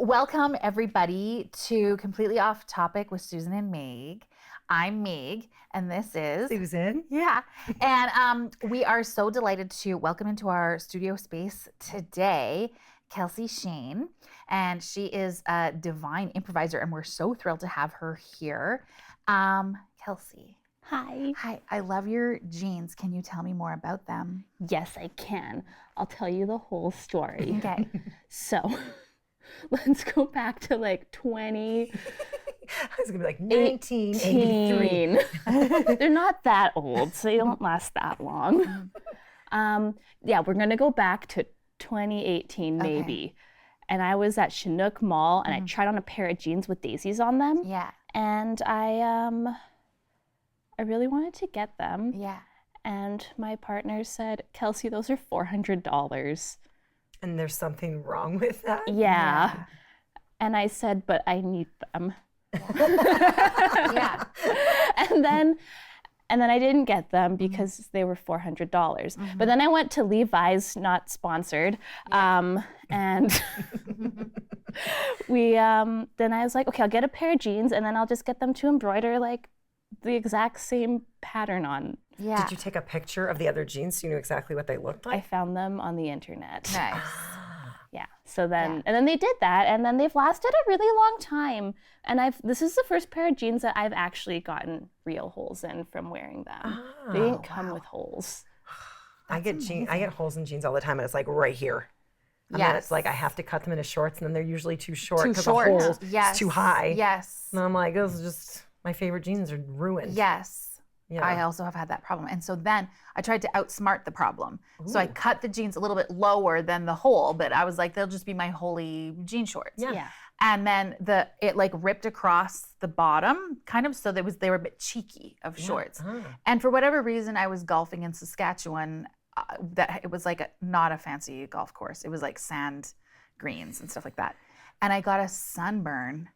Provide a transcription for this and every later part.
Welcome everybody to Completely Off Topic with Susan and Meg. I'm Meg, and this is Susan. Yeah, and we are so delighted to welcome into our studio space today Kelsey Schoen, and she is a divine improviser, and we're so thrilled to have her here. Kelsey. Hi. Hi, I love your jeans. Can you tell me more about them? Yes, I can. I'll tell you the whole story. Okay. So, let's go back to like 20. I was gonna be like 1983. They're not that old, so they don't last that long. Yeah, we're gonna go back to 2018 maybe. Okay. And I was at Chinook Mall and I tried on a pair of jeans with daisies on them. Yeah. And I really wanted to get them. Yeah. And my partner said, Kelsey, those are $400. And there's something wrong with that? Yeah. And I said, but I need them. Yeah. And then I didn't get them because they were $400. But then I went to Levi's, not sponsored. And then I was like, okay, I'll get a pair of jeans and then I'll just get them to embroider like the exact same pattern on. Yeah. Did you take a picture of the other jeans so you knew exactly what they looked I like? found them on the internet. Nice. Yeah. So then, and then they did that, and then they've lasted a really long time. And this is the first pair of jeans that I've actually gotten real holes in from wearing them. They didn't come with holes. I get holes in jeans all the time, and it's like right here. And then it's like I have to cut them into shorts, and then they're usually too short because the hole is too high. Yes. And I'm like, this is just, my favorite jeans are ruined. Yes. Yeah. I also have had that problem. And so then I tried to outsmart the problem. Ooh. So I cut the jeans a little bit lower than the hole, but I was like, they'll just be my holy jean shorts. Yeah. And then it like ripped across the bottom, kind of, so they were a bit cheeky of shorts. And for whatever reason, I was golfing in Saskatchewan. That it was like not a fancy golf course. It was like sand greens and stuff like that. And I got a sunburn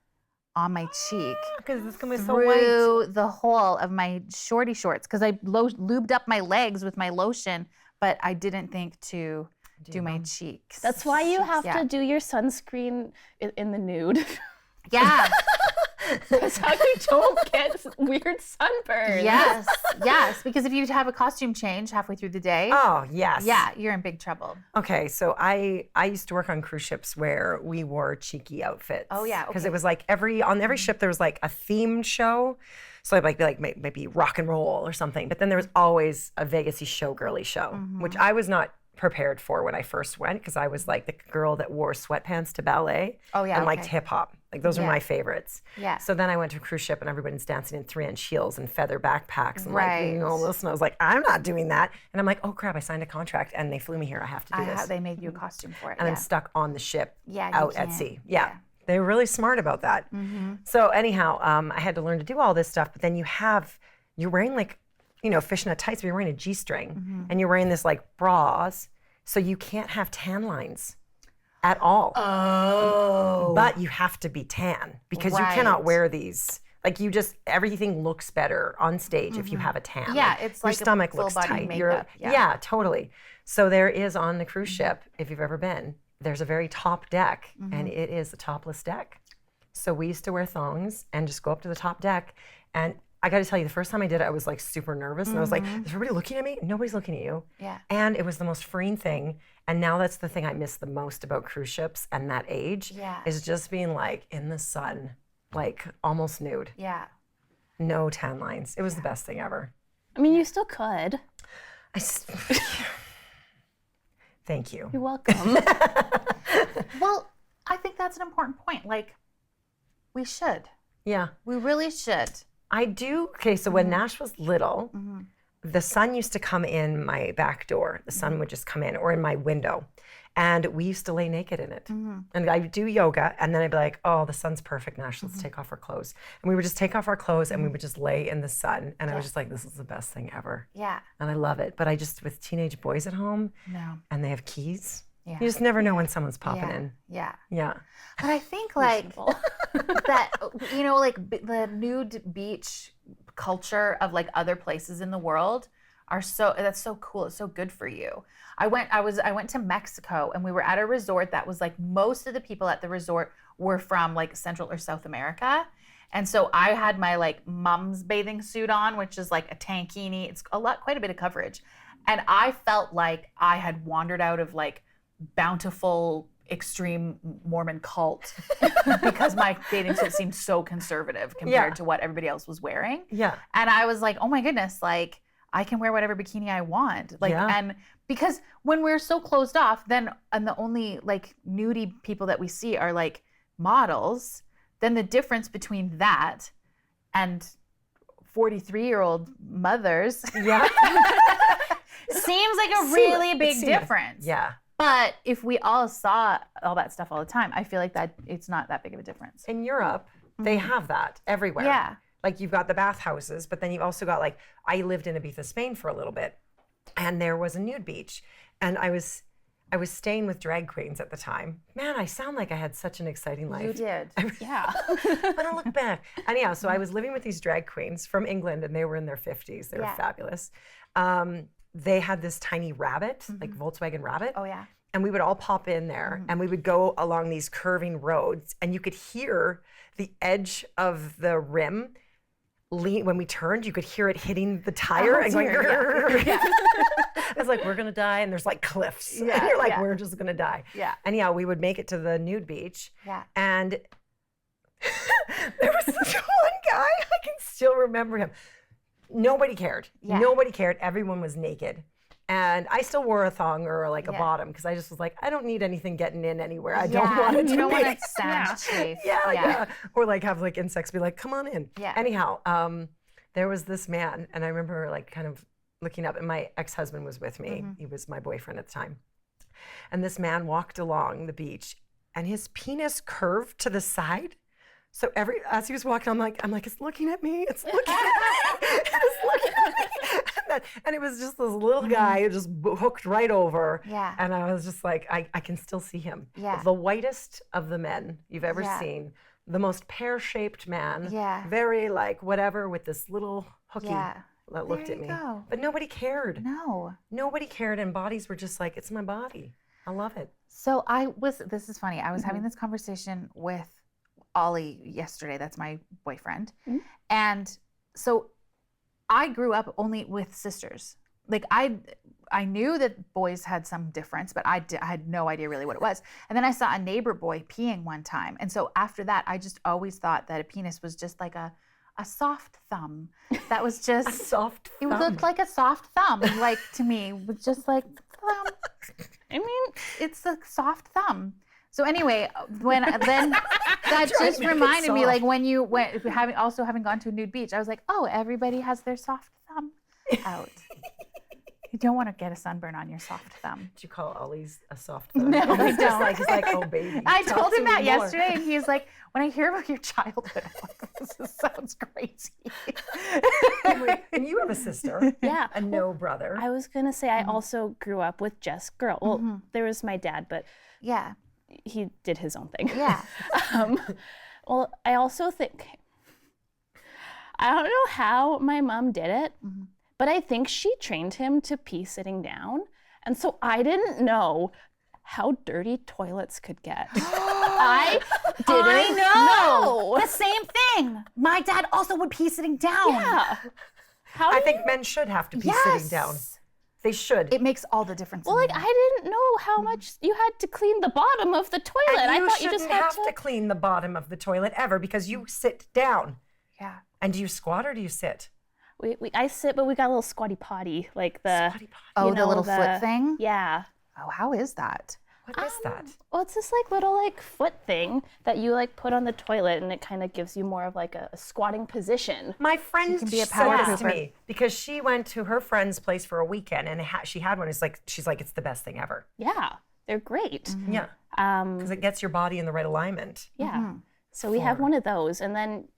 on my cheek because it's gonna be so white through the hole of my shorty shorts because I lubed up my legs with my lotion, but I didn't think to do my cheeks. That's why you have to do your sunscreen in the nude. Yeah. That's how you don't get weird sunburns. Yes, because if you have a costume change halfway through the day, you're in big trouble. Okay, so I used to work on cruise ships where we wore cheeky outfits. Oh yeah, because it was like on every ship there was like a themed show. So I'd be like maybe rock and roll or something, but then there was always a Vegas-y showgirly show, which I was not prepared for when I first went because I was like the girl that wore sweatpants to ballet and liked hip hop. Like those were my favorites. Yeah. So then I went to a cruise ship and everybody's dancing in 3-inch heels and feather backpacks and like all this, and I was like, I'm not doing that. And I'm like, oh crap, I signed a contract and they flew me here. I have to do this. They made you a costume for it. And I'm stuck on the ship out at sea. Yeah. They were really smart about that. So anyhow, I had to learn to do all this stuff, but then you're wearing like, fishnet tights, but you're wearing a G-string and you're wearing this like bras, so you can't have tan lines at all. Oh. But you have to be tan because you cannot wear these. Like everything looks better on stage if you have a tan. Yeah, it's like your stomach a full looks body tight. Makeup. Yeah, totally. So there is on the cruise ship, if you've ever been, there's a very top deck and it is a topless deck. So we used to wear thongs and just go up to the top deck. And I got to tell you, the first time I did it, I was like super nervous. And I was like, is everybody looking at me? Nobody's looking at you. Yeah. And it was the most freeing thing. And now that's the thing I miss the most about cruise ships and that age is just being like in the sun, like almost nude. Yeah. No tan lines. It was the best thing ever. I mean, you still could. Thank you. You're welcome. Well, I think that's an important point. Like, we should. Yeah. We really should. I do. Okay, so when Nash was little, the sun used to come in my back door. The sun would just come in, or in my window. And we used to lay naked in it. And I would do yoga, and then I'd be like, oh, the sun's perfect, Nash, let's take off our clothes. And we would just take off our clothes, and we would just lay in the sun. And I was just like, this is the best thing ever. Yeah. And I love it. But with teenage boys at home, and they have keys, you just never know when someone's popping in. Yeah. Yeah. But I think like that, like the nude beach culture of like other places in the world that's so cool. It's so good for you. I went to Mexico, and we were at a resort that was like, most of the people at the resort were from like Central or South America. And so I had my like mom's bathing suit on, which is like a tankini. It's quite a bit of coverage. And I felt like I had wandered out of like bountiful, extreme Mormon cult because my bathing suit seemed so conservative compared to what everybody else was wearing. Yeah. And I was like, oh my goodness, like I can wear whatever bikini I want. Like, and because when we're so closed off, and the only like nudie people that we see are like models, then the difference between that and 43-year-old mothers seems like a really big difference. Yeah. But if we all saw all that stuff all the time, I feel like that it's not that big of a difference. In Europe, they have that everywhere. Yeah. Like you've got the bathhouses, but then you've also got like, I lived in Ibiza, Spain for a little bit, and there was a nude beach. And I was staying with drag queens at the time. Man, I sound like I had such an exciting life. You did. Yeah. But I look back. Anyhow, so I was living with these drag queens from England, and they were in their 50s. They were fabulous. They had this tiny rabbit, like Volkswagen Rabbit. Oh, yeah. And we would all pop in there, and we would go along these curving roads, and you could hear the edge of the rim when we turned, you could hear it hitting the tire and going, it's like, we're gonna die, and there's like cliffs. And you're like, we're just gonna die. Yeah. Anyhow, we would make it to the nude beach. Yeah. And there was this one guy, I can still remember him. Nobody cared. Yeah. Nobody cared. Everyone was naked. And I still wore a thong or like a bottom because I just was like, I don't need anything getting in anywhere. I don't want it to You don't be. want to sound safe. Yeah. Or like have like insects be like, come on in. Yeah. Anyhow, there was this man, and I remember like kind of looking up, and my ex-husband was with me. He was my boyfriend at the time. And this man walked along the beach, and his penis curved to the side. So as he was walking, I'm like, it's looking at me. It's looking at me. It's looking at me. And it was just this little guy just hooked right over. Yeah. And I was just like, I can still see him. Yeah. The whitest of the men you've ever seen. The most pear-shaped man. Yeah. Very like whatever with this little hooky that looked There at me. you go. But nobody cared. No. Nobody cared, and bodies were just like, it's my body. I love it. So this is funny. I was having this conversation with Ollie yesterday. That's my boyfriend. And so I grew up only with sisters. Like I knew that boys had some difference, but I had no idea really what it was. And then I saw a neighbor boy peeing one time. And so after that, I just always thought that a penis was just like a soft thumb. That was just A soft thumb. It looked like a soft thumb, like to me, with just like thumb. I mean, it's a soft thumb. So anyway, then that just reminded me, like when you went having gone to a nude beach, I was like, oh, everybody has their soft thumb out. You don't want to get a sunburn on your soft thumb. Did you call Ollie's a soft thumb? No, I don't. He's like, oh baby. I talk told to him me that more. yesterday, and he's like, when I hear about your childhood, I'm like, this sounds crazy. And you have a sister. Yeah. And no brother. I was gonna say I also grew up with just girl. Well, there was my dad, but Yeah. he did his own thing. Yeah. Well, I also think I don't know how my mom did it, but I think she trained him to pee sitting down, and so I didn't know how dirty toilets could get. I didn't know. The same thing. My dad also would pee sitting down. Yeah. I think men should have to pee sitting down. They should. It makes all the difference. Well, like I didn't know how much you had to clean the bottom of the toilet. And I you thought you shouldn't just had have to clean the bottom of the toilet ever because you sit down. Yeah. And do you squat or do you sit? I sit, but we got a little squatty potty, like the Squatty potty. Oh, you the know, little foot thing? Yeah. Oh, how is that? What is that? Well, it's this like little like foot thing that you like put on the toilet, and it kind of gives you more of like a squatting position. My friend can be a said power this to pooper. me because she went to her friend's place for a weekend and she had one. She's like, it's the best thing ever. Yeah, they're great. Yeah. Because it gets your body in the right alignment. Yeah. So we have one of those, and then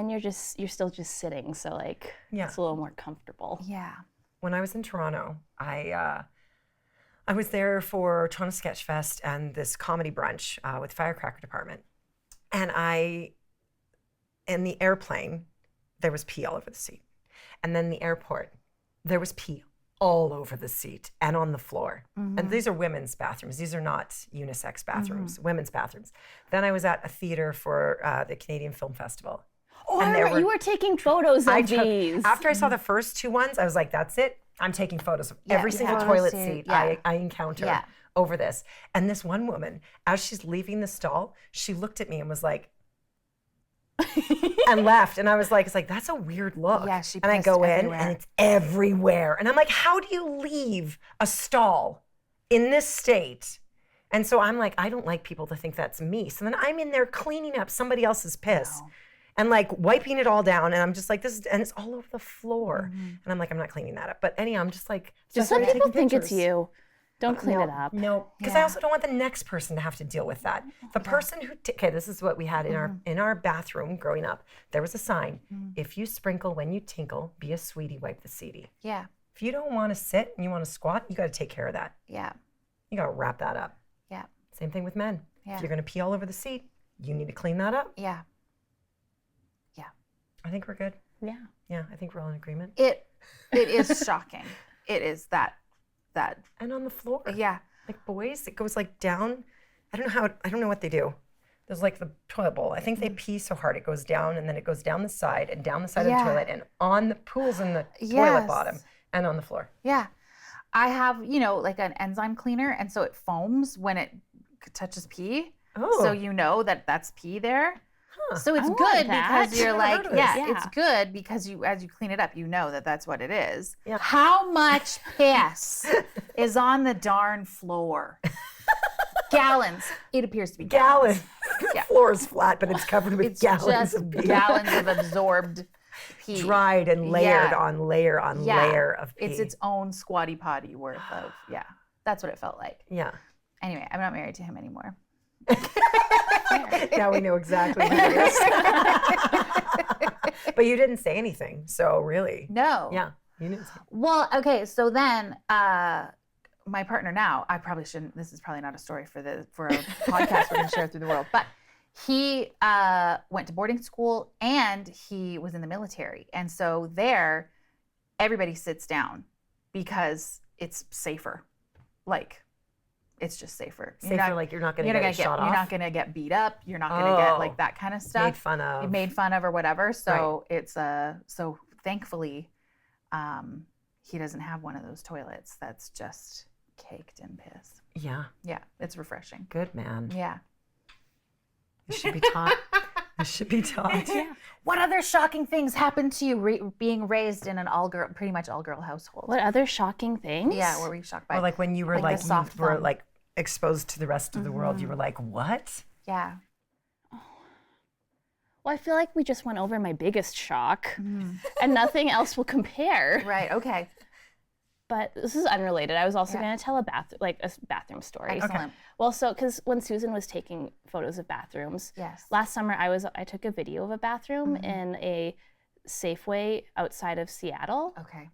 you're still just sitting, so like it's a little more comfortable. Yeah. When I was in Toronto, I was there for Toronto Sketch Fest and this comedy brunch with Firecracker Department. And in the airplane, there was pee all over the seat. And then the airport, there was pee all over the seat and on the floor. And these are women's bathrooms. These are not unisex bathrooms, women's bathrooms. Then I was at a theater for the Canadian Film Festival. Oh, and you were taking photos of these. After I saw the first 2 ones, I was like, that's it. I'm taking photos of every single toilet seat I encounter over this. And this one woman, as she's leaving the stall, she looked at me and was like, and left. And I was like, it's like, that's a weird look. Yeah, she and I go everywhere. in and it's everywhere. And I'm like, how do you leave a stall in this state? And so I'm like, I don't like people to think that's me. So then I'm in there cleaning up somebody else's piss. And like wiping it all down, and I'm just like, this is, and it's all over the floor. And I'm like, I'm not cleaning that up. But anyhow, I'm just like, just some people think it's you. Don't clean it up. No, because I also don't want the next person to have to deal with that. The person who, okay, this is what we had in our bathroom growing up. There was a sign: if you sprinkle when you tinkle, be a sweetie, wipe the seedy. Yeah. If you don't want to sit and you want to squat, you got to take care of that. Yeah. You got to wrap that up. Yeah. Same thing with men. Yeah. If you're going to pee all over the seat, you need to clean that up. Yeah. I think we're good. Yeah. Yeah, I think we're all in agreement. It is shocking. It is that. And on the floor. Yeah. Like boys, it goes like down. I don't know what they do. There's like the toilet bowl. I think they pee so hard it goes down, and then it goes down the side and down the side of the toilet and on the pools in the toilet bottom and on the floor. Yeah. I have, like an enzyme cleaner, and so it foams when it touches pee. Oh. So you know that that's pee there. So it's I good want that. because you're Never like, heard of this. it's good because as you clean it up, you know that that's what it is. Yeah. How much piss is on the darn floor? Gallons. It appears to be gallons. The floor is flat, but it's covered with gallons just of pee. gallons of absorbed pee. Dried and layered on layer on layer of pee. It's its own squatty potty worth of, that's what it felt like. Yeah. Anyway, I'm not married to him anymore. Now we know exactly who it is. But you didn't say anything, so really. No. Yeah, you didn't say. Well, okay, so then my partner now, I probably shouldn't, this is probably not a story for a podcast we're going to share through the world, but he went to boarding school and he was in the military. And so there, everybody sits down because it's safer. Like, it's just safer. You're not going to get shot off. You're not going to get beat up. You're not going to get like that kind of stuff. Made fun of or whatever. So it's so thankfully, he doesn't have one of those toilets that's just caked in piss. Yeah. Yeah, it's refreshing. Good man. Yeah. You should be taught. Yeah. What other shocking things happened to you being raised in an pretty much all girl household? What other shocking things? Yeah, were we shocked by? Well, like when you were like you were like exposed to the rest of the world, you were like, what? Yeah. Well, I feel like we just went over my biggest shock, and nothing else will compare. Right. Okay. But this is unrelated. I was also going to tell a bathroom story. Excellent. Well, so because when Susan was taking photos of bathrooms, last summer I took a video of a bathroom in a Safeway outside of Seattle. Okay.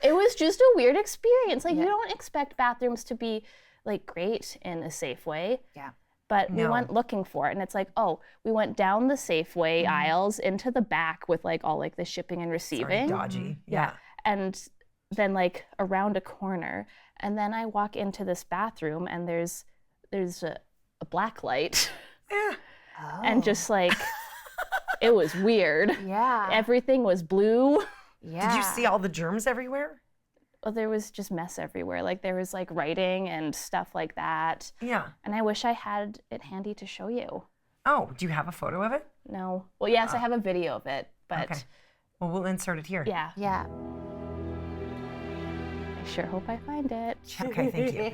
It was just a weird experience. Like you don't expect bathrooms to be like great in a Safeway. Yeah. But we went looking for it, and it's like, oh, we went down the Safeway aisles into the back with like all like the shipping and receiving. Dodgy. Yeah. And then like around a corner, and then I walk into this bathroom, and there's a black light, and just like it was weird. Yeah. Everything was blue. Yeah. Did you see all the germs everywhere? Well, there was just mess everywhere. Like there was like writing and stuff like that. Yeah. And I wish I had it handy to show you. Oh, do you have a photo of it? No. Well, yes, I have a video of it, but okay. Well, we'll insert it here. Yeah. Yeah. I sure hope I find it. Okay, thank you.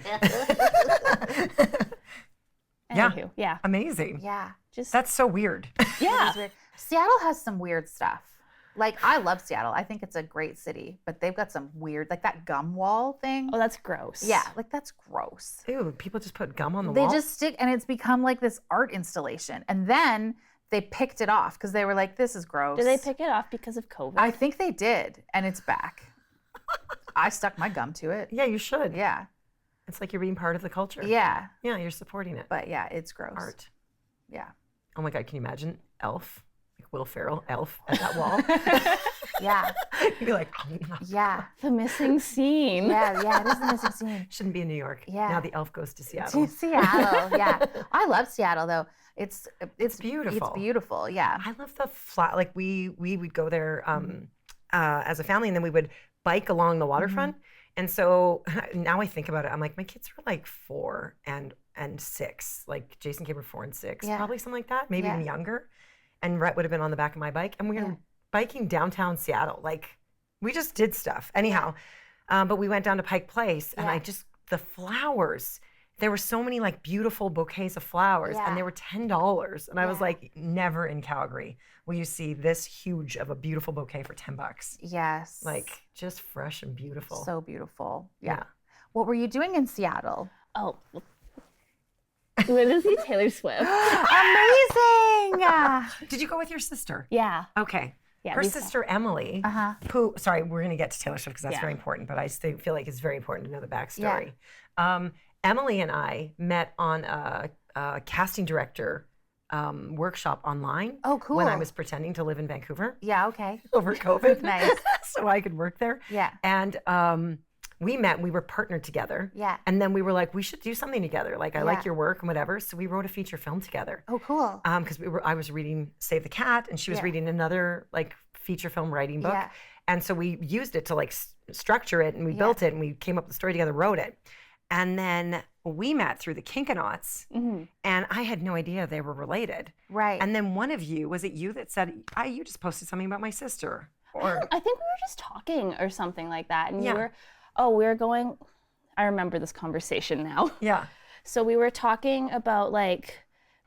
Anywho, yeah. Amazing. Yeah. That's so weird. Yeah. Seattle has some weird stuff. Like, I love Seattle. I think it's a great city, but they've got some weird, like that gum wall thing. Oh, that's gross. Yeah, like that's gross. Ew, people just put gum on the wall? They just stick, and it's become like this art installation. And then they picked it off because they were like, this is gross. Did they pick it off because of COVID? I think they did, and it's back. I stuck my gum to it. Yeah, you should. Yeah. It's like you're being part of the culture. Yeah. Yeah, you're supporting it. But yeah, it's gross. Art. Yeah. Oh my God, can you imagine Elf? Like Will Ferrell, Elf at that wall. Yeah. You'd be like, Yeah. The missing scene. Yeah, it is the missing scene. shouldn't be in New York. Yeah. Now the elf goes to Seattle. To Seattle, yeah. I love Seattle though. It's beautiful. It's beautiful, yeah. I love the flat. Like we would go there as a family, and then we would bike along the waterfront. And so now I think about it, I'm like, my kids were like 4 and 6. Like Jason came were 4 and 6, probably something like that, maybe even younger. And Rhett would have been on the back of my bike, and we were biking downtown Seattle. Like we just did stuff anyhow. But we went down to Pike Place, and the flowers. There were so many like beautiful bouquets of flowers, and they were $10. And I was like, never in Calgary will you see this huge of a beautiful bouquet for $10. Yes. Like just fresh and beautiful. So beautiful. Yeah. What were you doing in Seattle? Oh, we went to see Taylor Swift. Amazing. Did you go with your sister? Yeah. Okay. Yeah, Her sister Emily, who, sorry, we're going to get to Taylor Swift because that's very important, but I still feel like it's very important to know the backstory. Emily and I met on a casting director workshop online. Oh, cool. When I was pretending to live in Vancouver. Yeah, okay. Over COVID. Nice. So I could work there. Yeah. And we met, we were partnered together. Yeah. And then we were like, we should do something together. Like, I like your work and whatever. So we wrote a feture film together. Oh, cool. Because I was reading Save the Cat, and she was reading another like feature film writing book. Yeah. And so we used it to like structure it, and we built it, and we came up with the story together, wrote it. And then we met through the Kinkonauts, and I had no idea they were related. Right. And then one of you, was it you that said, you just posted something about my sister? Or I think we were just talking or something like that. And we were going, I remember this conversation now. Yeah. So we were talking about like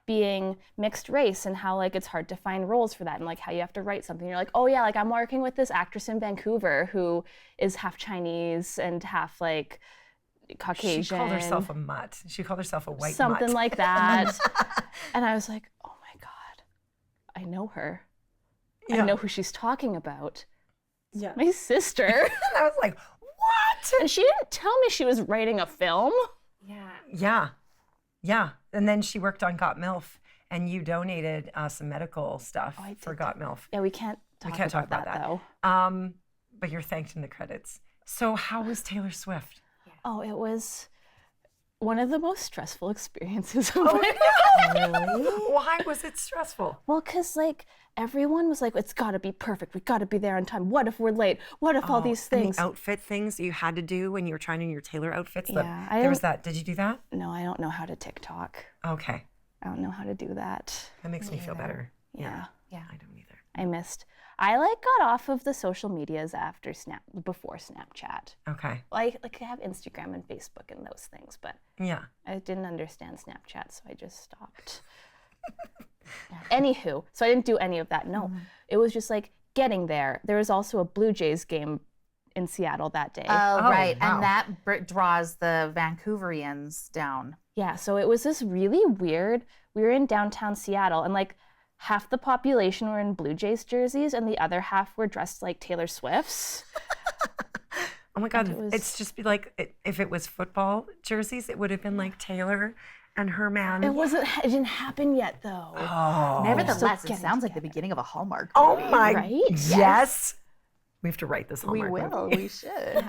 being mixed race and how like it's hard to find roles for that, and like how you have to write something. You're like, oh yeah, like I'm working with this actress in Vancouver who is half Chinese and half like Caucasian. She called herself a mutt. She called herself a white something mutt. like that. And I was like, oh my God, I know her. I know who she's talking about. Yeah. My sister. And I was like, what? And she didn't tell me she was writing a film. Yeah. And then she worked on Got MILF, and you donated some medical stuff for Got MILF. Yeah, we can't talk about that though. But you're thanked in the credits. So how was Taylor Swift? Oh, it was one of the most stressful experiences of my life. Really? Why was it stressful? Well, because like everyone was like, it's got to be perfect. We got to be there on time. What if we're late? What if all these things? And the outfit things you had to do when you were trying on your Taylor outfits? Yeah. There was that. Did you do that? No, I don't know how to TikTok. Okay. I don't know how to do that. That makes me feel better. Yeah. I don't either. I like got off of the social medias before Snapchat. Okay. I have Instagram and Facebook and those things, but yeah, I didn't understand Snapchat, so I just stopped. Anywho, so I didn't do any of that. No, it was just like getting there. There was also a Blue Jays game in Seattle that day. Oh, right. Wow. And that draws the Vancouverians down. Yeah, so it was this really weird, we were in downtown Seattle, and like half the population were in Blue Jays jerseys and the other half were dressed like Taylor Swift's. Oh my God, it's just be like, if it was football jerseys, it would have been like Taylor and her man. It didn't happen yet though. Oh. Nevertheless, it sounds like the beginning of a Hallmark movie. Oh my, right? Yes. We have to write this Hallmark We will, movie. we should.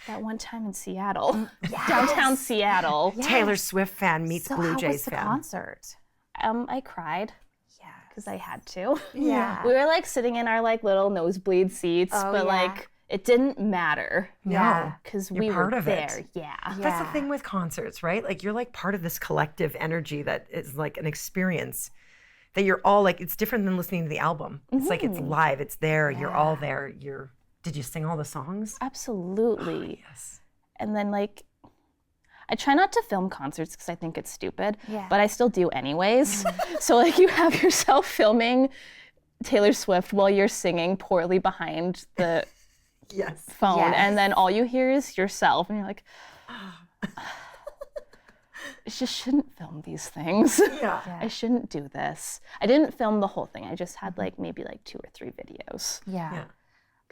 That one time in Seattle, downtown Seattle. Yes. Taylor Swift fan meets So Blue how Jays was the fan. concert? I cried Yeah. because I had to. Yeah. We were like sitting in our like little nosebleed seats, but like it didn't matter. No, because you're we part were of there. it. Yeah. That's the thing with concerts, right? Like you're like part of this collective energy that is like an experience that you're all like, it's different than listening to the album. It's like it's live, it's there, you're all there. Did you sing all the songs? Absolutely. Yes. And then like I try not to film concerts because I think it's stupid, but I still do anyways. So like you have yourself filming Taylor Swift while you're singing poorly behind the phone, and then all you hear is yourself, and you're like, I just shouldn't film these things. I shouldn't do this. I didn't film the whole thing. I just had like maybe like 2 or 3 videos. Yeah.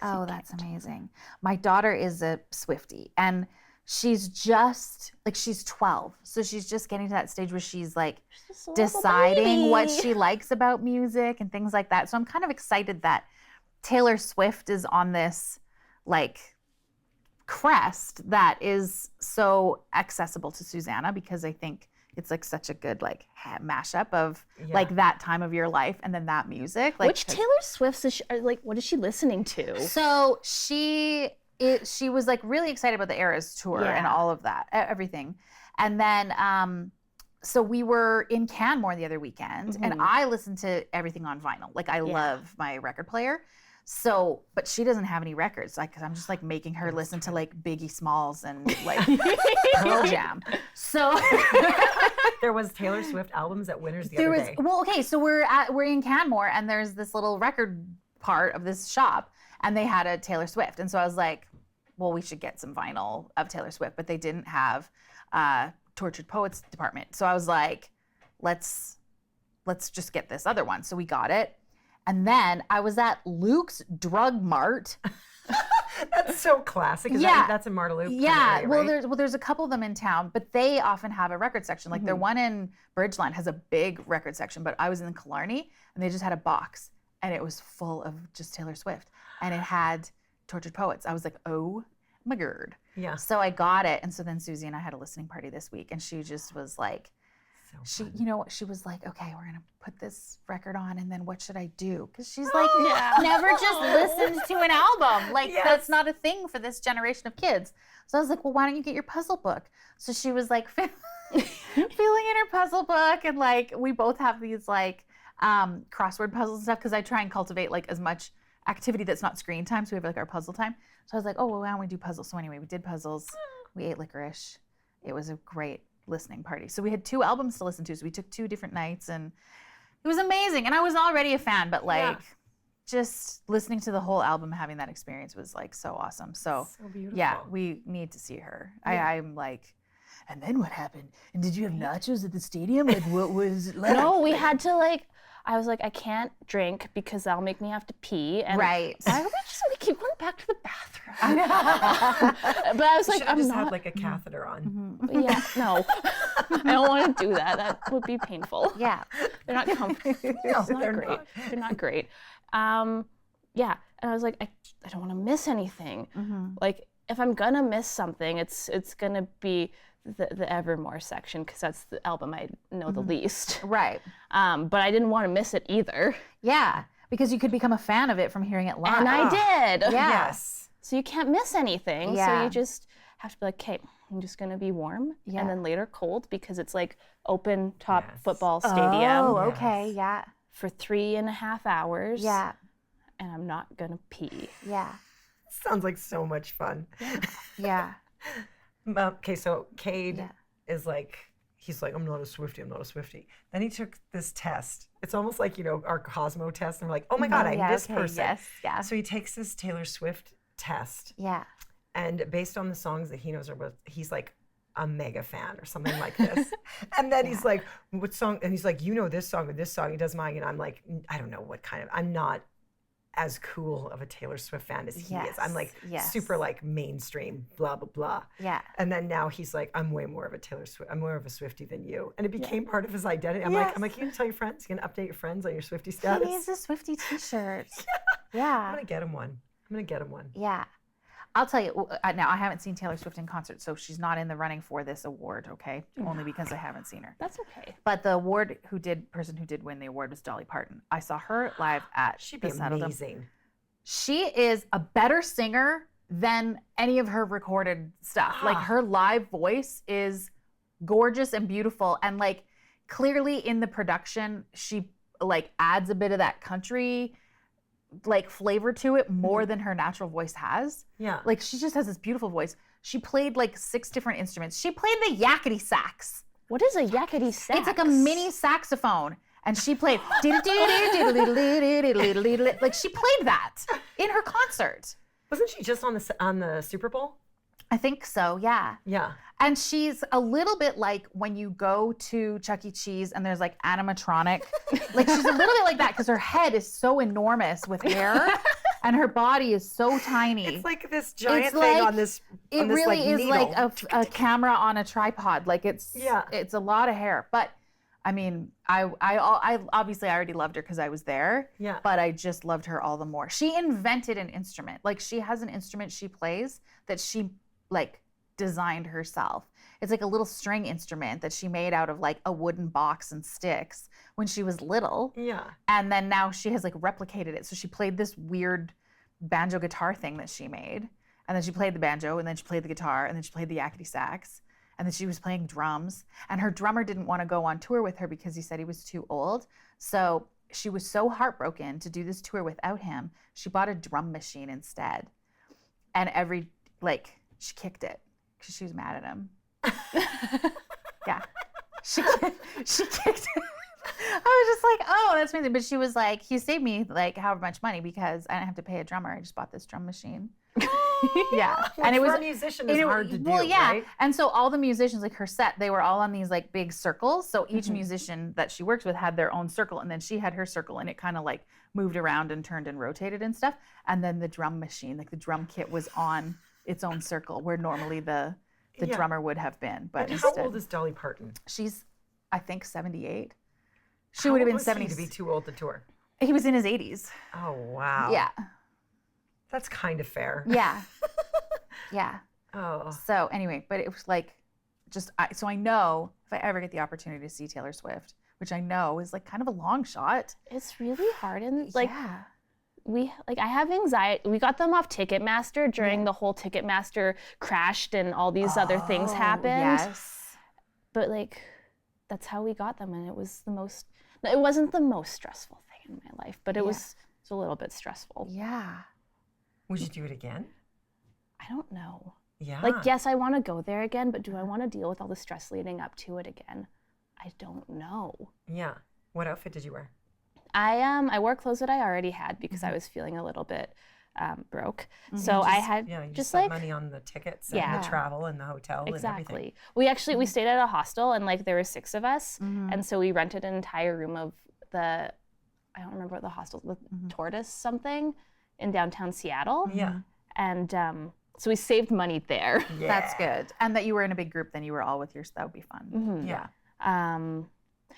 Oh, that's amazing. My daughter is a Swiftie, and she's just like, she's 12. So she's just getting to that stage where she's like Just a little deciding what baby. she likes about music and things like that. So I'm kind of excited that Taylor Swift is on this like crest that is so accessible to Susanna, because I think it's like such a good like mashup of like that time of your life and then that music. Like, which Taylor Swift's is like, what is she listening to? So she was like really excited about the Eras tour and all of that, everything. And then so we were in Canmore the other weekend, and I listened to everything on vinyl. Like I love my record player. So, but she doesn't have any records. Like, I'm just like making her listen to like Biggie Smalls and like Pearl Jam. So there was Taylor Swift albums at Winners the other day. Well, okay, so we're in Canmore, and there's this little record part of this shop, and they had a Taylor Swift, and so I was like, well, we should get some vinyl of Taylor Swift, but they didn't have Tortured Poets department, so I was like, let's just get this other one. So we got it. And then I was at Luke's Drug Mart. That's so classic. That's in Marta Yeah. Primarily, right? Well, there's a couple of them in town, but they often have a record section. Like their one in Bridgeline has a big record section, but I was in Killarney and they just had a box and it was full of just Taylor Swift, and it had Tortured Poets. I was like, oh my God. Yeah. So I got it, and so then Susie and I had a listening party this week, and she just was like, she was like, okay, we're gonna put this record on, and then what should I do? Because she's like, never just listened to an album. Like that's not a thing for this generation of kids. So I was like, well, why don't you get your puzzle book? So she was like feeling in her puzzle book, and like we both have these like crossword puzzles and stuff, because I try and cultivate like as much activity that's not screen time. So we have like our puzzle time. So I was like, oh, well, why don't we do puzzles? So anyway, we did puzzles. We ate licorice. It was a great listening party. So we had 2 albums to listen to. So we took 2 different nights, and it was amazing. And I was already a fan, but like just listening to the whole album, having that experience was like so awesome. So beautiful. Yeah, we need to see her. I'm like, and then what happened? And did you have nachos at the stadium? Like what was it like? No, we had to like, I was like, I can't drink because that'll make me have to pee. And right. we keep going back to the bathroom. But I was like, I'm just not. had like a catheter on. Yeah, no. I don't want to do that. That would be painful. Yeah. They're not comfortable. No, they're great. They're not great. Yeah, and I was like, I don't want to miss anything. Like, if I'm gonna miss something, it's gonna be the Evermore section, because that's the album I know the least. Right. But I didn't want to miss it either. Yeah, because you could become a fan of it from hearing it live. And I did. Yeah. Yes. So you can't miss anything. Yeah. So you just have to be like, okay, I'm just gonna be warm, Yeah. and then later cold, because it's like open top football stadium. Oh, okay, yeah. For 3.5 hours. Yeah. And I'm not gonna pee. Yeah. Sounds like so much fun. Yeah. Okay, so Cade is like, he's like, I'm not a Swiftie. Then he took this test. It's almost like, our Cosmo test. And we're like, oh my God, I'm this person. Yes, yeah. So he takes this Taylor Swift test. Yeah. And based on the songs that he knows, he's like a mega fan or something like this. And then he's like, what song? And he's like, this song or this song. He does mine. And I'm like, I don't know what kind of, I'm not as cool of a Taylor Swift fan as he is. I'm like super like mainstream, blah, blah, blah. Yeah. And then now he's like, I'm way more of a Taylor Swift, I'm more of a Swiftie than you. And it became part of his identity. I'm like, you can tell your friends, you can update your friends on your Swiftie status. He needs a Swiftie t-shirt. I'm Yeah. gonna get him one. Yeah. I'll tell you, now I haven't seen Taylor Swift in concert, so she's not in the running for this award, okay? Only because I haven't seen her. That's okay. But the person who did win the award was Dolly Parton. I saw her live at She'd be the Saddledome. amazing. She is a better singer than any of her recorded stuff. Like her live voice is gorgeous and beautiful, and like clearly in the production, she like adds a bit of that country like flavor to it more than her natural voice has. Yeah. Like she just has this beautiful voice. She played like 6 different instruments. She played the yakety sax. What is a yakety sax? It's like a mini saxophone. And she played like she played that in her concert. Wasn't she just on the Super Bowl? I think so, yeah. Yeah. And she's a little bit like when you go to Chuck E. Cheese and there's like animatronic. Like she's a little bit like that because her head is so enormous with hair and her body is so tiny. It's like this giant thing on this. It really is like a camera on a tripod. Like it's a lot of hair. But I mean, I obviously I already loved her because I was there. Yeah. But I just loved her all the more. She invented an instrument. Like she has an instrument she plays that she like designed herself. It's like a little string instrument that she made out of like a wooden box and sticks when she was little. Yeah. And then now she has like replicated it. So she played this weird banjo guitar thing that she made. And then she played the banjo, and then she played the guitar, and then she played the yakety sax. And then she was playing drums. And her drummer didn't want to go on tour with her because he said he was too old. So she was so heartbroken to do this tour without him. She bought a drum machine instead. And she kicked it because she was mad at him. Yeah. She kicked it. I was just like, oh, that's amazing. But she was like, he saved me like however much money because I didn't have to pay a drummer. I just bought this drum machine. Yeah. And it was for a musician is hard to do. Well, yeah. Right? And so all the musicians, like her set, they were all on these like big circles. So each musician that she worked with had their own circle, and then she had her circle, and it kind of like moved around and turned and rotated and stuff. And then the drum machine, like the drum kit, was on its own circle where normally the drummer would have been. But instead, how old is Dolly Parton? She's, I think, 78. She would have been 70. To be too old to tour. He was in his 80s. Oh wow. Yeah. That's kind of fair. Yeah. Yeah. Oh. So anyway, but it was like, so I know if I ever get the opportunity to see Taylor Swift, which I know is like kind of a long shot. It's really hard, and like yeah. I have anxiety. We got them off Ticketmaster during the whole Ticketmaster crashed and all these other things happened. Yes. But like, that's how we got them, and it wasn't the most stressful thing in my life, but it was a little bit stressful. Yeah. Would you do it again? I don't know. Yeah. Like, yes, I want to go there again, but do I want to deal with all the stress leading up to it again? I don't know. Yeah. What outfit did you wear? I wore clothes that I already had because I was feeling a little bit broke. So I had you just spent like money on the tickets and the travel and the hotel and everything. Exactly. We stayed at a hostel, and like there were 6 of us, and so we rented an entire room of I don't remember what the hostel, the Tortoise something in downtown Seattle. Yeah. And so we saved money there. Yeah. That's good. And that you were in a big group, then you were all with that would be fun. Yeah.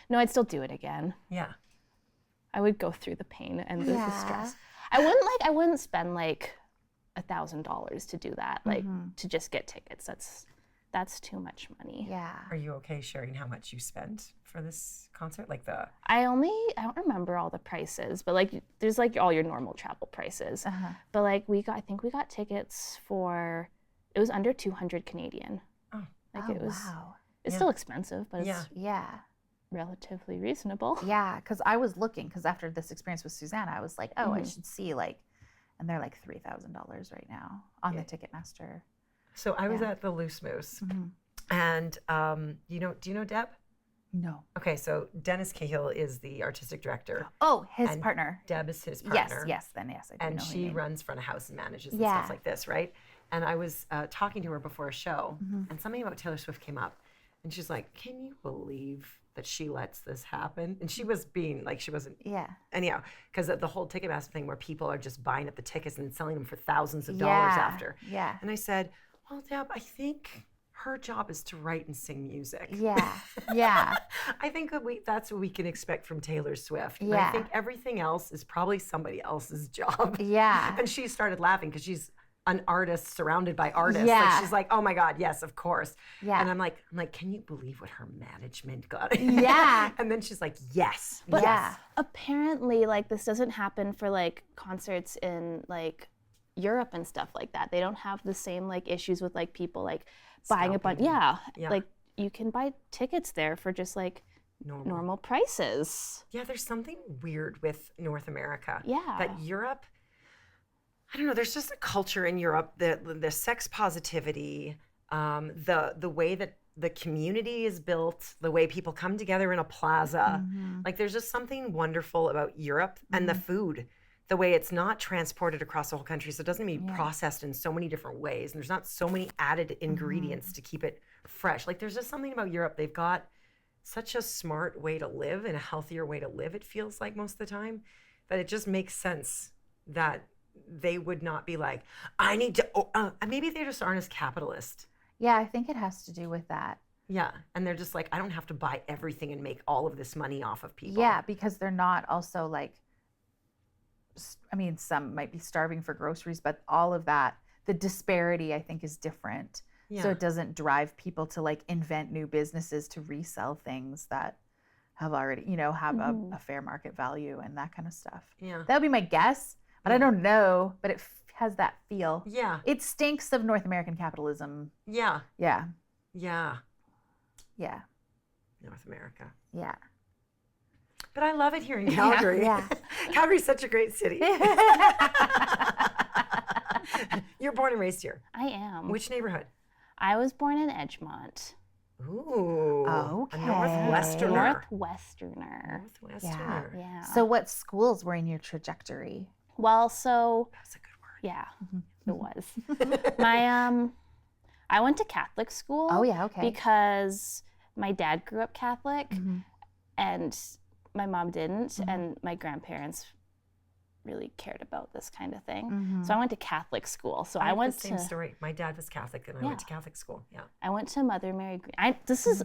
No, I'd still do it again. Yeah. I would go through the pain and the stress. I wouldn't spend like $1,000 to do that, like to just get tickets. That's too much money. Yeah. Are you okay sharing how much you spent for this concert? Like I don't remember all the prices, but like there's like all your normal travel prices. But like I think we got tickets for, it was under 200 Canadian. Oh. Like it was, wow. it's still expensive, but it's Yeah. relatively reasonable. Yeah, because I was looking, because after this experience with Susanna, I was like, oh, I should see like, and they're like $3,000 right now on the Ticketmaster. So I was at the Loose Moose, and do you know Deb? No. Okay, so Dennis Cahill is the artistic director. Oh, his and partner. Deb is his partner. Yes, I do and know her she name. runs front of house and manages and stuff like this, right? And I was talking to her before a show, and something about Taylor Swift came up, and she's like, "Can you believe that she lets this happen?" And she was being like, she wasn't. Yeah. Anyhow, because the whole Ticketmaster thing where people are just buying up the tickets and selling them for thousands of dollars after. Yeah. And I said, well, Deb, I think her job is to write and sing music. Yeah. Yeah. I think that's what we can expect from Taylor Swift. Yeah. But I think everything else is probably somebody else's job. Yeah. And she started laughing because she's an artist surrounded by artists. Yeah. Like she's like, oh my God, yes, of course. Yeah. And I'm like, can you believe what her management got? Yeah. And then she's like, yes. But yes. apparently, like this doesn't happen for like concerts in like Europe and stuff like that. They don't have the same like issues with like people like buying a bunch. Yeah. Like you can buy tickets there for just like normal prices. Yeah, there's something weird with North America. Yeah. That Europe, I don't know, there's just a culture in Europe, the sex positivity, the way that the community is built, the way people come together in a plaza. Like there's just something wonderful about Europe and the food. The way it's not transported across the whole country, so it doesn't need to be processed in so many different ways, and there's not so many added ingredients to keep it fresh. Like there's just something about Europe. They've got such a smart way to live and a healthier way to live, it feels like most of the time, that it just makes sense that they would not be like, I need to, maybe they just aren't as capitalist. Yeah, I think it has to do with that. Yeah, and they're just like, I don't have to buy everything and make all of this money off of people. Yeah, because they're not also like, I mean, some might be starving for groceries, but all of that, the disparity I think is different. Yeah. So it doesn't drive people to like invent new businesses to resell things that have already, you know, have a fair market value and that kind of stuff. Yeah. That would be my guess, but I don't know, but it has that feel. Yeah. It stinks of North American capitalism. Yeah. Yeah. Yeah. Yeah. North America. Yeah. But I love it here in Calgary. Yeah. Calgary's such a great city. You're born and raised here. I am. Which neighborhood? I was born in Edgemont. Ooh. Okay. A Northwesterner. Northwesterner. Northwesterner. Yeah. So what schools were in your trajectory? Well, so That's a good word. yeah, it was. I went to Catholic school. Oh yeah, okay. Because my dad grew up Catholic, and my mom didn't, and my grandparents really cared about this kind of thing. So I went to Catholic school. So I went the same story. My dad was Catholic, and I went to Catholic school. Yeah. I went to Mother Mary. This is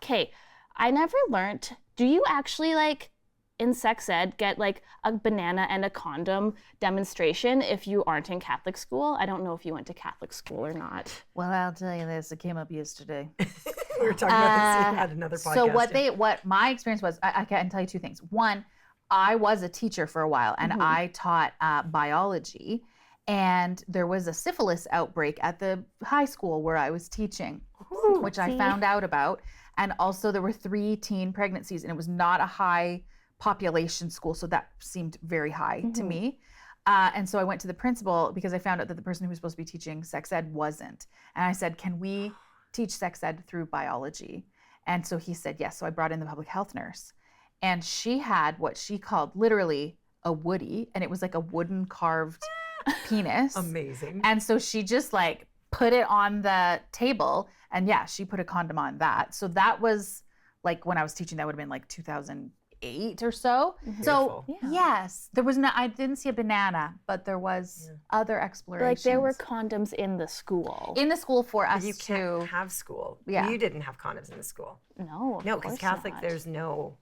okay. I never learned. Do you actually like in sex ed get like a banana and a condom demonstration if you aren't in Catholic school? I don't know if you went to Catholic school or not. Well, I'll tell you this. It came up yesterday. We were talking about this at another podcast. So what my experience was, I can tell you two things. One, I was a teacher for a while, and I taught biology, and there was a syphilis outbreak at the high school where I was teaching, which I found out about. And also there were 3 teen pregnancies, and it was not a high population school, so that seemed very high to me. And so I went to the principal because I found out that the person who was supposed to be teaching sex ed wasn't. And I said, can we teach sex ed through biology? And so he said yes. So I brought in the public health nurse. And she had what she called literally a woody, and it was like a wooden carved penis. Amazing. And so she just like put it on the table, and yeah, she put a condom on that. So that was like when I was teaching, that would have been like 2008 or so. So yes, there was I didn't see a banana, but there was other explorations. Like there were condoms in the school. In the school for us You to can't have school. Yeah. You didn't have condoms in the school. No, No, because Catholic, not. there's no.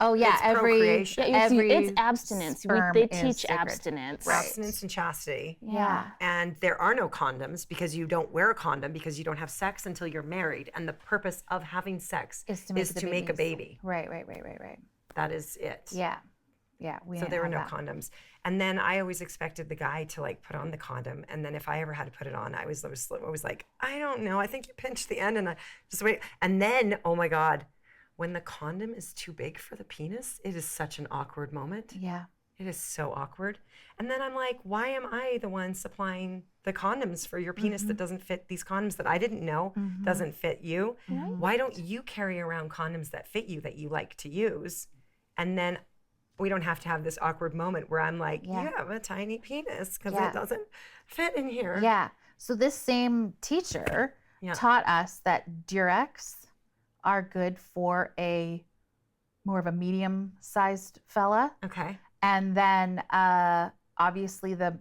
Oh yeah, it's every procreation. it's abstinence. sperm They is teach sacred. abstinence. Right. Abstinence and chastity. Yeah. And there are no condoms because you don't wear a condom because you don't have sex until you're married. And the purpose of having sex Is to make a baby. Right. That is it. Yeah. So there were no condoms. And then I always expected the guy to like put on the condom. And then if I ever had to put it on, I was like, I don't know. I think you pinched the end and I just wait. And then, oh my God, when the condom is too big for the penis, it is such an awkward moment. Yeah. It is so awkward. And then I'm like, why am I the one supplying the condoms for your penis that doesn't fit these condoms that I didn't know doesn't fit you? Why don't you carry around condoms that fit you that you like to use? And then we don't have to have this awkward moment where I'm like, you have a tiny penis because it doesn't fit in here. Yeah. So this same teacher taught us that Durex are good for a more of a medium-sized fella. Okay. And then obviously the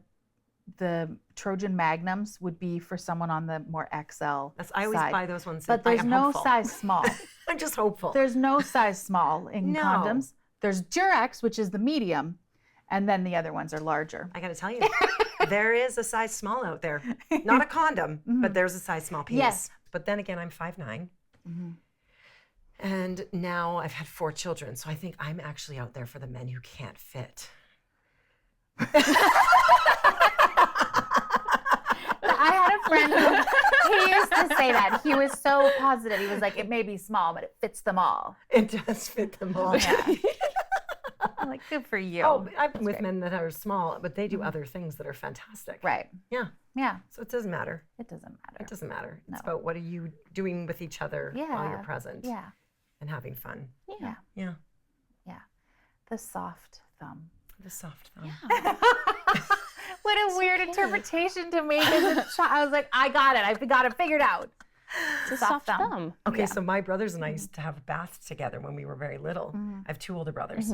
Trojan Magnums would be for someone on the more XL I always side. buy those ones. But there's I'm no hopeful. size small. I'm just hopeful. There's no size small in No. condoms. There's Durex, which is the medium, and then the other ones are larger. I got to tell you, there is a size small out there. Not a condom, but there's a size small penis. Yes. But then again, I'm 5'9". And now I've had 4 children, so I think I'm actually out there for the men who can't fit. I had a friend who he used to say that. He was so positive. He was like, it may be small, but it fits them all. It does fit them all. Yeah. I'm like, good for you. Oh, I've been with men that are small, but they do other things that are fantastic. Right. Yeah. Yeah. So it doesn't matter. It doesn't matter. It doesn't matter. It's No. about what are you doing with each other while you're present Yeah. and having fun. Yeah. Yeah. Yeah. The soft thumb. The soft thumb. What a weird interpretation to make as a child. I was like, I got it. I got it figured out. It's a soft thumb. Okay, so my brothers and I used to have a bath together when we were very little. I have 2 older brothers.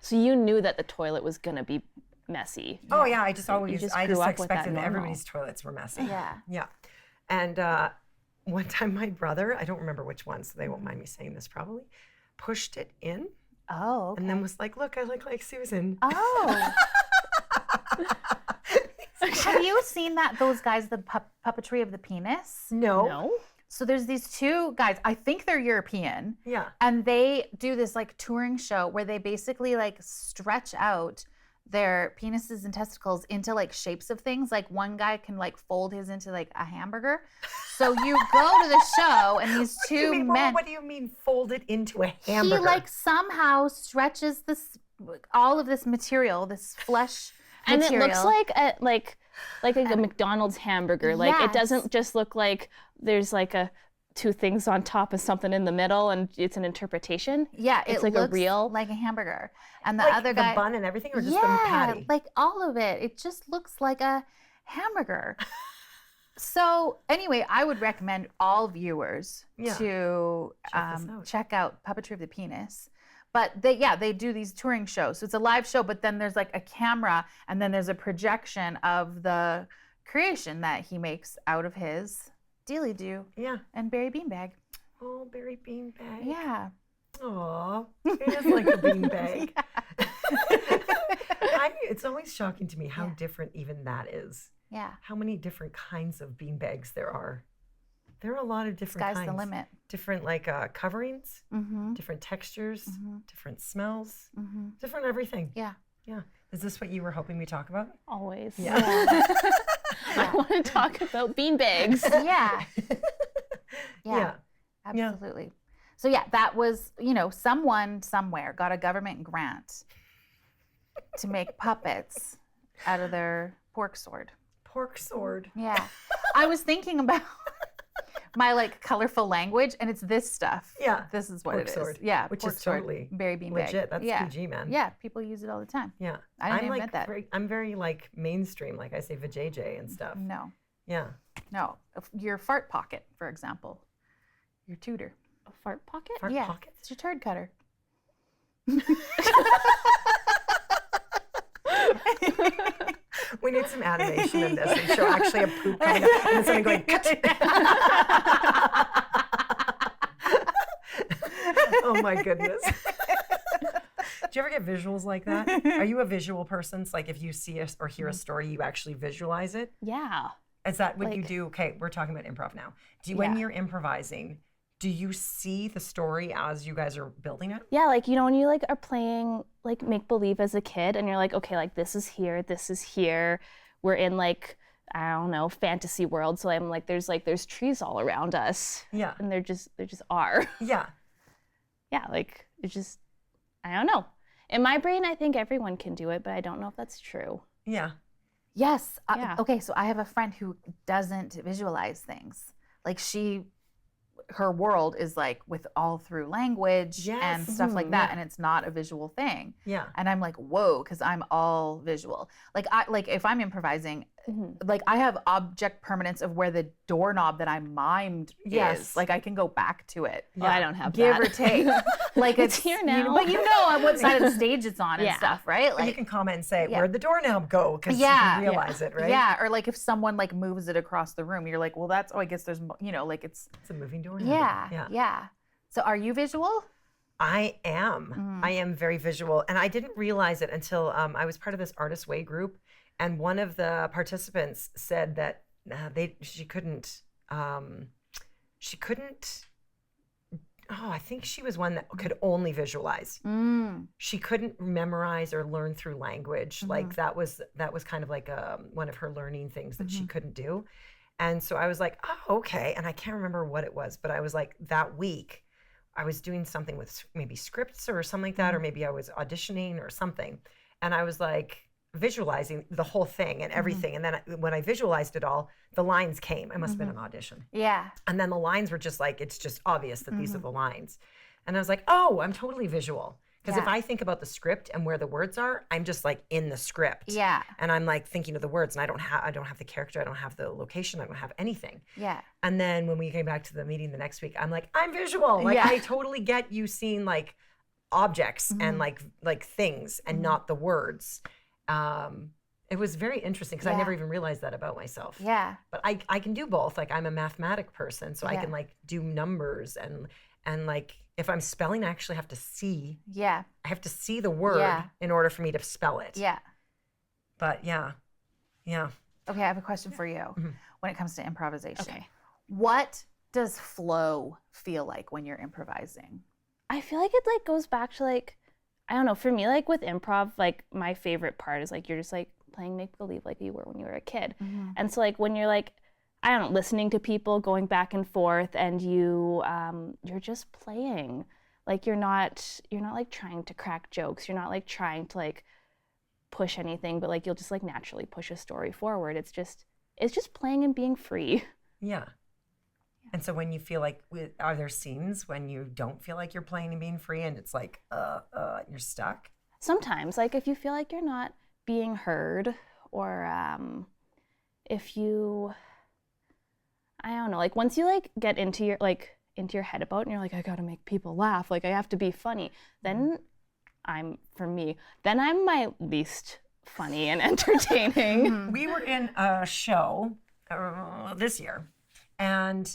So you knew that the toilet was going to be messy. Oh yeah, I just grew up with that expected that normal. everybody's toilets were messy. Yeah. Yeah. And one time my brother, I don't remember which one, so they won't mind me saying this probably, pushed it in. Oh, okay. And then was like, look, I look like Susan. Oh. Have you seen those guys, the puppetry of the penis? No. So there's these two guys, I think they're European. Yeah. And they do this like touring show where they basically like stretch out their penises and testicles into like shapes of things. Like one guy can like fold his into like a hamburger. So you go to the show and these two men. What do you mean fold it into a hamburger? He like somehow stretches all of this material, this flesh and material. it looks like a McDonald's hamburger. Like it doesn't just look like there's like two things on top of something in the middle and it's an interpretation. Yeah, it's like looks a real like a hamburger. And the like other guy, the bun and everything, or just the patty? like all of it. It just looks like a hamburger. So anyway, I would recommend all viewers to check out Puppetry of the Penis. But they do these touring shows. So it's a live show, but then there's like a camera and then there's a projection of the creation that he makes out of his Dealy Do and Barry Beanbag. Oh, Barry Beanbag. Yeah. Aw, it is like a beanbag. It's always shocking to me how different even that is. Yeah. How many different kinds of beanbags there are. There are a lot of different Sky's kinds. the limit. Different coverings, different textures, different smells, different everything. Yeah. Yeah. Is this what you were hoping we talk about? Always. Yeah. I want to talk about beanbags. Yeah. Absolutely. So that was, someone somewhere got a government grant to make puppets out of their pork sword. Pork sword. Yeah. I was thinking about my like colorful language, and it's this stuff. Yeah. This is what pork it is. sword. Yeah. Which pork is sword, totally Barry Beanbag. legit. That's PG, man. Yeah. People use it all the time. Yeah. I didn't invent that. I'm very like mainstream. Like I say vajayjay and stuff. No. Yeah. No. Your fart pocket, for example. Your tutor. A fart pocket? Fart pocket? It's your turd cutter. We need some animation in this and show actually a poop coming up and then something going cut. Oh my goodness. Do you ever get visuals like that? Are you a visual person? So like if you see or hear a story, you actually visualize it? Yeah. Is that what you do? Okay, we're talking about improv now. When you're improvising, do you see the story as you guys are building it? Yeah, like, when you like are playing like make believe as a kid and you're like, okay, like this is here. We're in like, I don't know, fantasy world. So I'm like, there's trees all around us. Yeah. And there just are. Yeah. Yeah, like it's just, I don't know. In my brain, I think everyone can do it, but I don't know if that's true. Yeah. Yes. Yeah. Okay, so I have a friend who doesn't visualize things. Like her world is like with all through language and stuff like that, and it's not a visual thing. Yeah. And I'm like, whoa, because I'm all visual. Like if I'm improvising, like I have object permanence of where the doorknob that I mimed is. Like I can go back to it. Well, I don't have Give that. or take. Like it's here now. but you know on what side of the stage it's on and stuff, right? Like you can comment and say, where'd the doorknob go? Because you can realize it, right? Yeah, or like if someone like moves it across the room, you're like, well, I guess there's, like it's a moving doorknob. Yeah. So are you visual? I am. I am very visual. And I didn't realize it until I was part of this Artist Way group. And one of the participants said that she couldn't, I think she was one that could only visualize. She couldn't memorize or learn through language. Like that was kind of like one of her learning things that she couldn't do. And so I was like, oh, okay. And I can't remember what it was, but I was like, that week I was doing something with maybe scripts or something like that, or maybe I was auditioning or something. And I was like visualizing the whole thing and everything. And then when I visualized it all, the lines came. It must have been an audition. Yeah. And then the lines were just like, it's just obvious that these are the lines. And I was like, oh, I'm totally visual. Because if I think about the script and where the words are, I'm just like in the script. Yeah. And I'm like thinking of the words, and I don't have the character, I don't have the location, I don't have anything. Yeah. And then when we came back to the meeting the next week, I'm like, I'm visual. Like I totally get you seeing like objects and like things and not the words. It was very interesting because I never even realized that about myself. Yeah. But I can do both. Like I'm a mathematic person, so I can like do numbers and like if I'm spelling, I actually have to see. Yeah. I have to see the word in order for me to spell it. Yeah. But yeah. Okay, I have a question for you when it comes to improvisation. Okay. What does flow feel like when you're improvising? I feel like it like goes back to like, I don't know, for me, like with improv, like my favorite part is like you're just like playing make-believe like you were when you were a kid. And so like when you're like, I don't know, listening to people going back and forth and you're just playing. Like you're not like trying to crack jokes. You're not like trying to like push anything, but like you'll just like naturally push a story forward. It's just playing and being free. Yeah. And so when you feel like, are there scenes when you don't feel like you're playing and being free and it's like, you're stuck? Sometimes, like if you feel like you're not being heard or if you, I don't know, like once you like get into your head about it and you're like, I gotta make people laugh, like I have to be funny, then I'm my least funny and entertaining. We were in a show this year and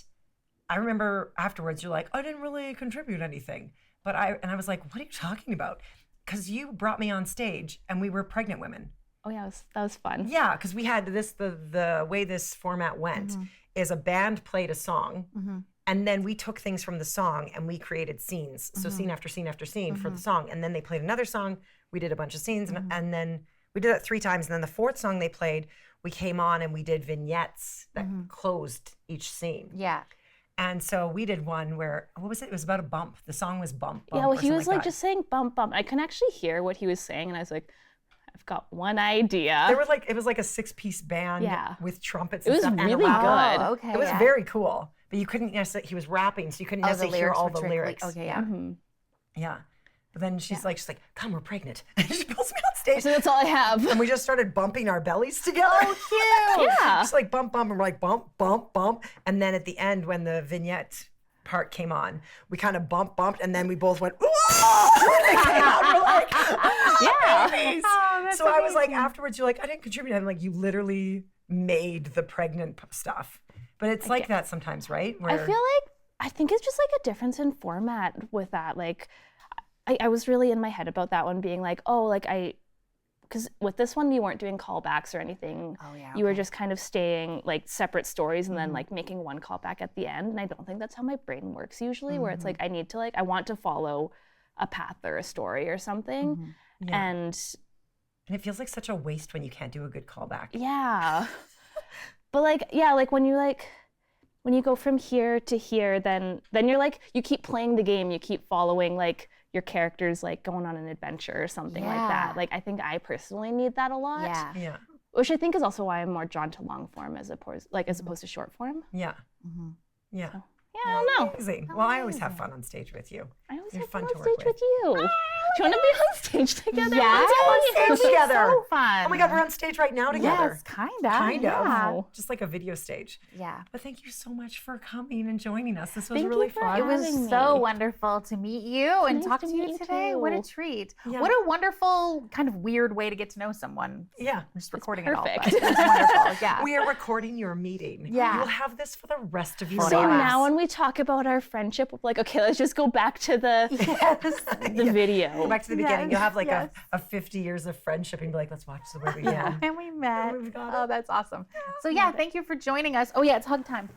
I remember afterwards you're like, I didn't really contribute anything. But I was like, what are you talking about? Because you brought me on stage and we were pregnant women. Oh yeah, that was fun. Yeah, because we had this, the way this format went is a band played a song and then we took things from the song and we created scenes. So scene after scene after scene for the song. And then they played another song, we did a bunch of scenes and then we did that 3 times. And then the 4th song they played, we came on and we did vignettes that closed each scene. Yeah. And so we did one where, what was it? It was about a bump. The song was Bump. Yeah, well, he was like just saying bump, bump. I couldn't actually hear what he was saying. And I was like, I've got one idea. There were like, it was like a 6-piece band with trumpets and it was stuff. really and good. Oh, okay. It was very cool. But you couldn't necessarily, he was rapping, so you couldn't necessarily hear all the lyrics. Okay, yeah. Yeah. But then she's like, come, we're pregnant. And she pulls me on stage. So that's all I have. And we just started bumping our bellies together. Oh, cute. Yeah. Just like bump, bump, and we're like bump, bump, bump. And then at the end, when the vignette part came on, we kind of bumped, and then we both went, whoa! And it came out, and we're like, babies. Oh, that's so I was like, amazing. afterwards, you're like, I didn't contribute. I'm like, you literally made the pregnant stuff. But it's like that sometimes, right? Where I feel like, I think it's just like a difference in format with that. Like, I was really in my head about that one being like, oh, like because with this one, you weren't doing callbacks or anything. Oh, yeah. You were just kind of staying like separate stories and then like making one callback at the end. And I don't think that's how my brain works usually, where it's like, I want to follow a path or a story or something. Yeah. And it feels like such a waste when you can't do a good callback. yeah. But like, yeah, like when you go from here to here, then you're like, you keep playing the game, you keep following like your characters like going on an adventure or something like that. Like I think I personally need that a lot. Yeah. Yeah. Which I think is also why I'm more drawn to long form as opposed to short form. Yeah. Yeah. So, yeah, I don't know. Amazing. Well, I always have fun on stage with you. I always You're have fun fun on to work stage with you. Do you want to be on stage together? Yeah. on stage together. So fun. Oh my God, we're on stage right now together. Yes, kind of. Kind of. Yeah. Just like a video stage. Yeah. But thank you so much for coming and joining us. This was Thank you really for fun. It was having so me. wonderful to meet you and Nice talk to to meet you you today. What a too. treat. Yeah. What a wonderful, kind of weird way to get to know someone. Yeah. I'm just recording it all. perfect. But it's wonderful. Yeah. We are recording your meeting. Yeah. You'll have this for the rest of your So So lives. now when we talk about our friendship, we're like, okay, let's just go back to the the video. Go back to the beginning. You'll have like yes. a 50 years of friendship and be like, let's watch the way we began. And we met. we've got Oh, it. that's awesome. So yeah, thank you for joining us. Oh yeah, it's hug time.